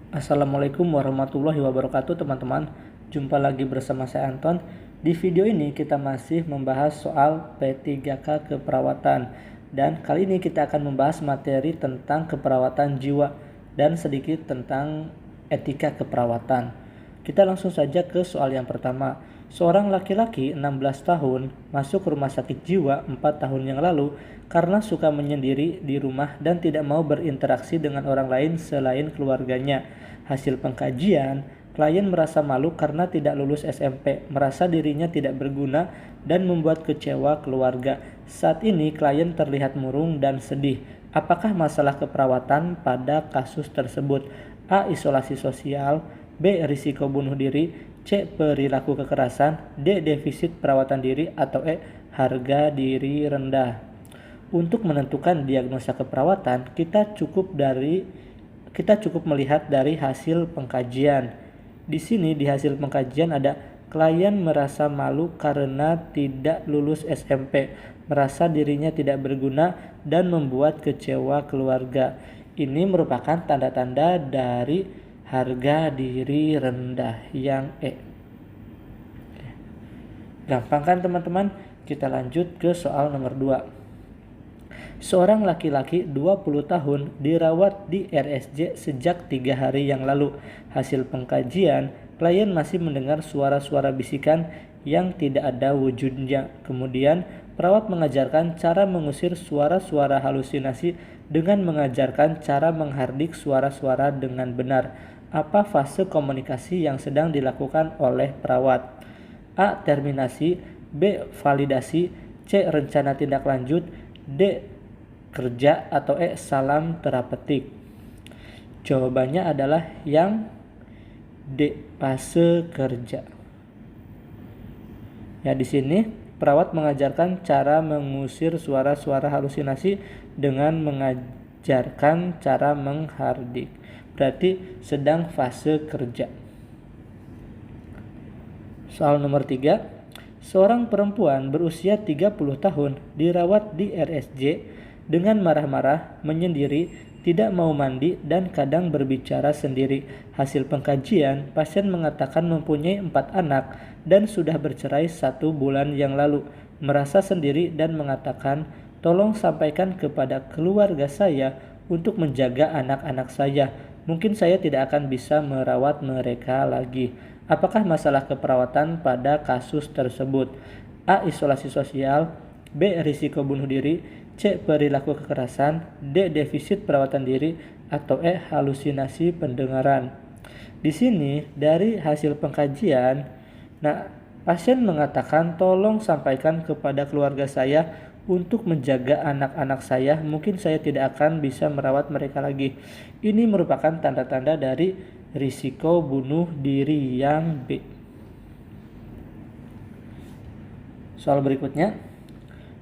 Assalamualaikum warahmatullahi wabarakatuh teman-teman. Jumpa lagi bersama saya Anton. Di video ini kita masih membahas soal P3K keperawatan. Dan kali ini kita akan membahas materi tentang keperawatan jiwa dan sedikit tentang etika keperawatan. Kita langsung saja ke soal yang pertama. Seorang laki-laki 16 tahun masuk rumah sakit jiwa 4 tahun yang lalu karena suka menyendiri di rumah dan tidak mau berinteraksi dengan orang lain selain keluarganya. Hasil pengkajian, klien merasa malu karena tidak lulus SMP, merasa dirinya tidak berguna, dan membuat kecewa keluarga. Saat ini klien terlihat murung dan sedih. Apakah masalah keperawatan pada kasus tersebut? A. Isolasi sosial, B. Risiko bunuh diri, C. Perilaku kekerasan, D. Defisit perawatan diri, atau E. Harga diri rendah. Untuk menentukan diagnosa keperawatan, kita cukup melihat dari hasil pengkajian. Di sini di hasil pengkajian ada klien merasa malu karena tidak lulus SMP, merasa dirinya tidak berguna, dan membuat kecewa keluarga. Ini merupakan tanda-tanda dari harga diri rendah yang E. Gampang kan teman-teman? Kita lanjut ke soal nomor 2. Seorang laki-laki 20 tahun dirawat di RSJ sejak 3 hari yang lalu. Hasil pengkajian, klien masih mendengar suara-suara bisikan yang tidak ada wujudnya. Kemudian, perawat mengajarkan cara mengusir suara-suara halusinasi dengan mengajarkan cara menghardik suara-suara dengan benar. Apa fase komunikasi yang sedang dilakukan oleh perawat? A. Terminasi, B. Validasi, C. Rencana tindak lanjut, D. Kerja, atau E. Salam terapeutik. Jawabannya adalah yang D. Fase kerja. Ya, di sini perawat mengajarkan cara mengusir suara-suara halusinasi dengan mengajarkan cara menghardik. Berarti sedang fase kerja. Soal nomor 3. Seorang perempuan berusia 30 tahun dirawat di RSJ dengan marah-marah, menyendiri, tidak mau mandi, dan kadang berbicara sendiri. Hasil pengkajian, pasien mengatakan mempunyai 4 anak dan sudah bercerai 1 bulan yang lalu. Merasa sendiri dan mengatakan, tolong sampaikan kepada keluarga saya untuk menjaga anak-anak saya. Mungkin saya tidak akan bisa merawat mereka lagi. Apakah masalah keperawatan pada kasus tersebut? A. Isolasi sosial, B. Risiko bunuh diri, C. Perilaku kekerasan, D. Defisit perawatan diri, atau E. Halusinasi pendengaran. Di sini dari hasil pengkajian, pasien mengatakan tolong sampaikan kepada keluarga saya untuk menjaga anak-anak saya. Mungkin saya tidak akan bisa merawat mereka lagi. Ini merupakan tanda-tanda dari risiko bunuh diri yang B. Soal berikutnya.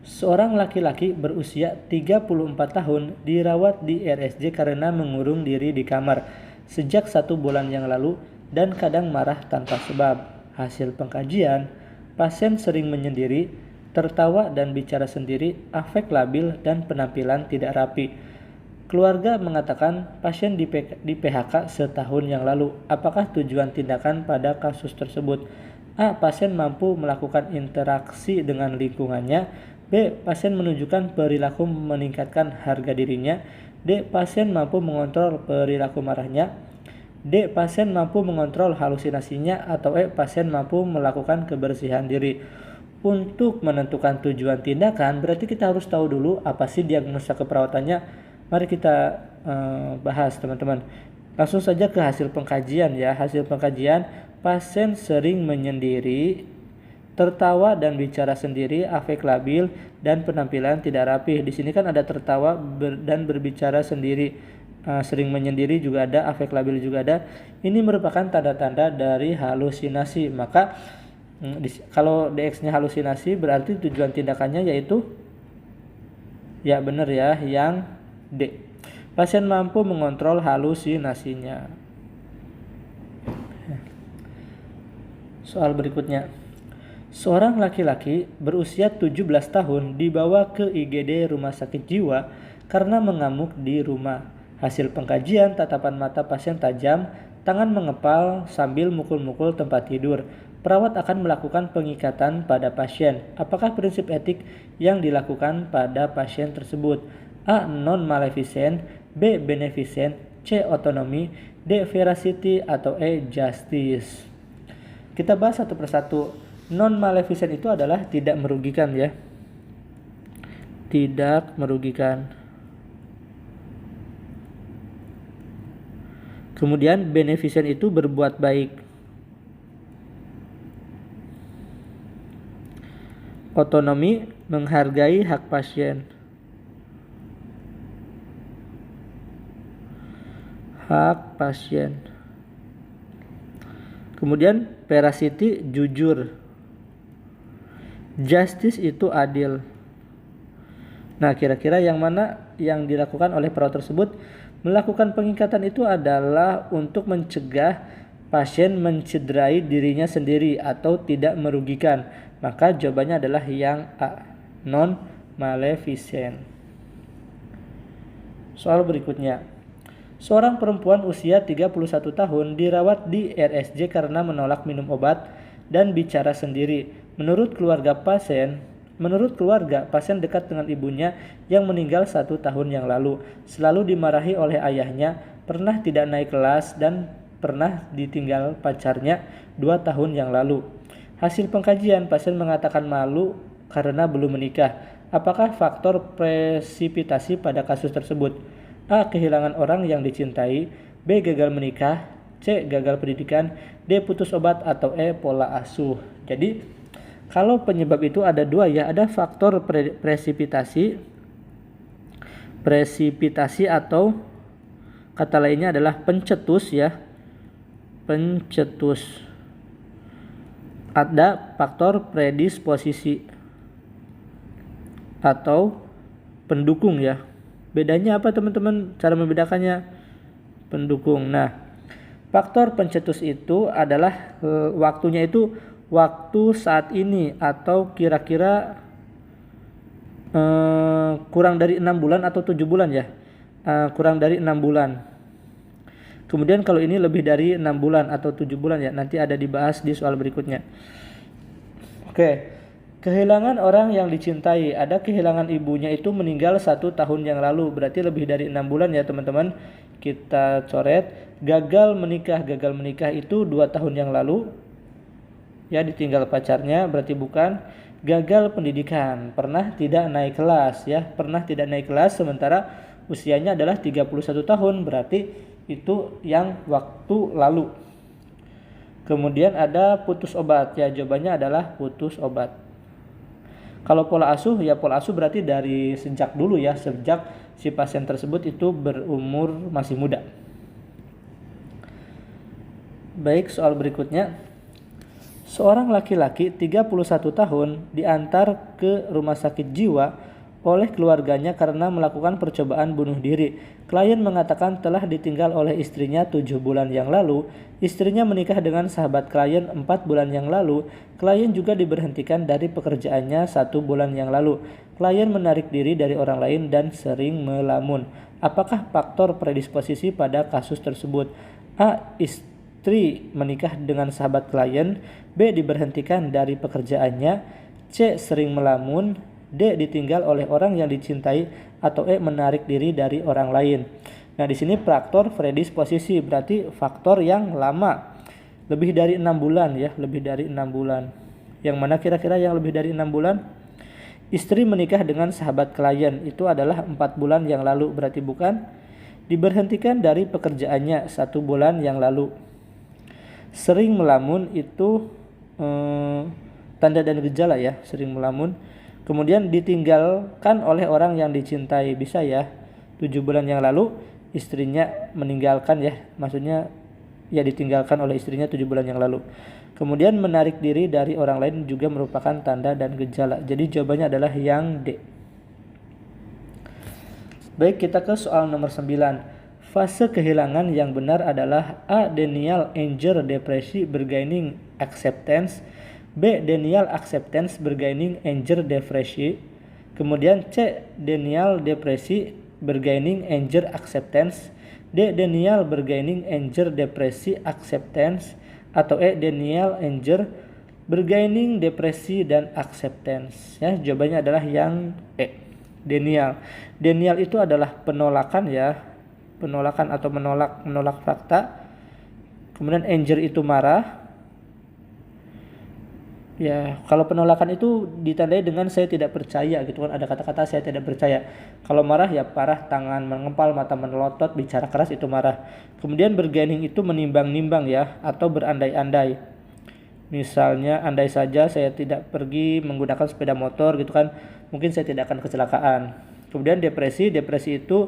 Seorang laki-laki berusia 34 tahun dirawat di RSJ karena mengurung diri di kamar sejak 1 bulan yang lalu dan kadang marah tanpa sebab. Hasil pengkajian, pasien sering menyendiri, tertawa dan bicara sendiri, afek labil, dan penampilan tidak rapi. Keluarga mengatakan pasien di PHK setahun yang lalu. Apakah tujuan tindakan pada kasus tersebut? A. Pasien mampu melakukan interaksi dengan lingkungannya. B. Pasien menunjukkan perilaku meningkatkan harga dirinya. D. Pasien mampu mengontrol perilaku marahnya. D. Pasien mampu mengontrol halusinasinya. Atau E. Pasien mampu melakukan kebersihan diri. Untuk menentukan tujuan tindakan, berarti kita harus tahu dulu apa sih diagnosa keperawatannya. Mari kita bahas teman-teman. Langsung saja ke hasil pengkajian ya. Hasil pengkajian, pasien sering menyendiri, tertawa dan bicara sendiri, afek labil, dan penampilan tidak rapi. Di sini kan ada tertawa dan berbicara sendiri, sering menyendiri juga ada, afek labil juga ada. Ini merupakan tanda-tanda dari halusinasi. Maka kalau DX-nya halusinasi berarti tujuan tindakannya yaitu ya benar ya yang D. Pasien mampu mengontrol halusinasinya. Soal berikutnya. Seorang laki-laki berusia 17 tahun dibawa ke IGD Rumah Sakit Jiwa karena mengamuk di rumah. Hasil pengkajian, tatapan mata pasien tajam, tangan mengepal sambil mukul-mukul tempat tidur. Perawat akan melakukan pengikatan pada pasien. Apakah prinsip etik yang dilakukan pada pasien tersebut? A. Non-maleficent, B. Beneficent, C. Otonomi, D. Veracity, atau E. Justice. Kita bahas satu persatu. Non-maleficent itu adalah tidak merugikan ya. Tidak merugikan. Kemudian beneficent itu berbuat baik. Otonomi menghargai hak pasien. Hak pasien. Kemudian veracity jujur. Justice itu adil. Nah, kira-kira yang mana yang dilakukan oleh perawat tersebut? Melakukan pengikatan itu adalah untuk mencegah pasien mencederai dirinya sendiri atau tidak merugikan. Maka jawabannya adalah yang A, non-maleficent. Soal berikutnya. Seorang perempuan usia 31 tahun dirawat di RSJ karena menolak minum obat dan bicara sendiri. Menurut keluarga, pasien dekat dengan ibunya yang meninggal 1 tahun yang lalu. Selalu dimarahi oleh ayahnya, pernah tidak naik kelas, dan pernah ditinggal pacarnya 2 tahun yang lalu. Hasil pengkajian, pasien mengatakan malu karena belum menikah. Apakah faktor presipitasi pada kasus tersebut? A. Kehilangan orang yang dicintai, B. Gagal menikah, C. Gagal pendidikan, D. Putus obat, atau E. Pola asuh. Jadi kalau penyebab itu ada 2 ya, ada faktor presipitasi atau kata lainnya adalah pencetus ya. Pencetus. Ada faktor predisposisi atau pendukung ya. Bedanya apa teman-teman? Cara membedakannya? Pendukung. Nah, faktor pencetus itu adalah waktunya itu waktu saat ini atau kira-kira kurang dari 6 bulan atau 7 bulan ya. Kurang dari 6 bulan. Kemudian kalau ini lebih dari 6 bulan atau 7 bulan ya, nanti ada dibahas di soal berikutnya. Oke, kehilangan orang yang dicintai. Ada kehilangan ibunya itu meninggal 1 tahun yang lalu, berarti lebih dari 6 bulan ya teman-teman. Kita coret. Gagal menikah itu 2 tahun yang lalu. Ya, ditinggal pacarnya, berarti bukan. Gagal pendidikan, pernah tidak naik kelas ya, pernah tidak naik kelas sementara usianya adalah 31 tahun, berarti itu yang waktu lalu. Kemudian ada putus obat ya, jawabannya adalah putus obat. Kalau pola asuh ya, pola asuh berarti dari sejak dulu ya, sejak si pasien tersebut itu berumur masih muda. Baik, soal berikutnya. Seorang laki-laki 31 tahun diantar ke rumah sakit jiwa oleh keluarganya karena melakukan percobaan bunuh diri. Klien mengatakan telah ditinggal oleh istrinya 7 bulan yang lalu. Istrinya menikah dengan sahabat klien 4 bulan yang lalu. Klien juga diberhentikan dari pekerjaannya 1 bulan yang lalu. Klien menarik diri dari orang lain dan sering melamun. Apakah faktor predisposisi pada kasus tersebut? A. Istri menikah dengan sahabat klien. B. Diberhentikan dari pekerjaannya. C. Sering melamun. D. Ditinggal oleh orang yang dicintai, atau E. Menarik diri dari orang lain. Nah, di sini faktor predisposisi berarti faktor yang lama, lebih dari 6 bulan ya, lebih dari 6 bulan. Yang mana kira-kira yang lebih dari 6 bulan? Istri menikah dengan sahabat klien itu adalah 4 bulan yang lalu, berarti bukan. Diberhentikan dari pekerjaannya 1 bulan yang lalu. Sering melamun itu tanda dan gejala ya, sering melamun. Kemudian ditinggalkan oleh orang yang dicintai, bisa ya, 7 bulan yang lalu istrinya meninggalkan ya, maksudnya ya ditinggalkan oleh istrinya 7 bulan yang lalu. Kemudian menarik diri dari orang lain juga merupakan tanda dan gejala. Jadi jawabannya adalah yang D. Baik, kita ke soal nomor 9. Fase kehilangan yang benar adalah A. Denial, anger, depresi, bargaining, acceptance. B. Denial, acceptance, bargaining, anger, depresi. Kemudian C. Denial, depresi, bargaining, anger, acceptance. D. Denial, bargaining, anger, depresi, acceptance. Atau E. Denial, anger, bargaining, depresi, dan acceptance. Ya, jawabannya adalah yang E. Denial. Denial itu adalah penolakan ya, penolakan atau menolak fakta. Kemudian anger itu marah. Ya, kalau penolakan itu ditandai dengan saya tidak percaya gitu kan, ada kata-kata saya tidak percaya. Kalau marah ya parah, tangan mengempal, mata melotot, bicara keras, itu marah. Kemudian bargaining itu menimbang-nimbang ya, atau berandai-andai. Misalnya andai saja saya tidak pergi menggunakan sepeda motor gitu kan, mungkin saya tidak akan kecelakaan. Kemudian depresi itu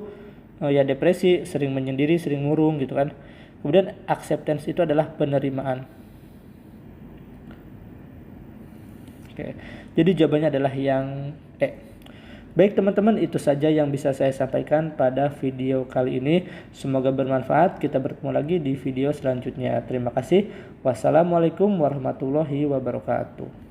ya depresi, sering menyendiri, sering murung gitu kan. Kemudian acceptance itu adalah penerimaan. Oke, jadi jawabannya adalah yang E. Baik teman-teman, itu saja yang bisa saya sampaikan pada video kali ini. Semoga bermanfaat. Kita bertemu lagi di video selanjutnya. Terima kasih. Wassalamualaikum warahmatullahi wabarakatuh.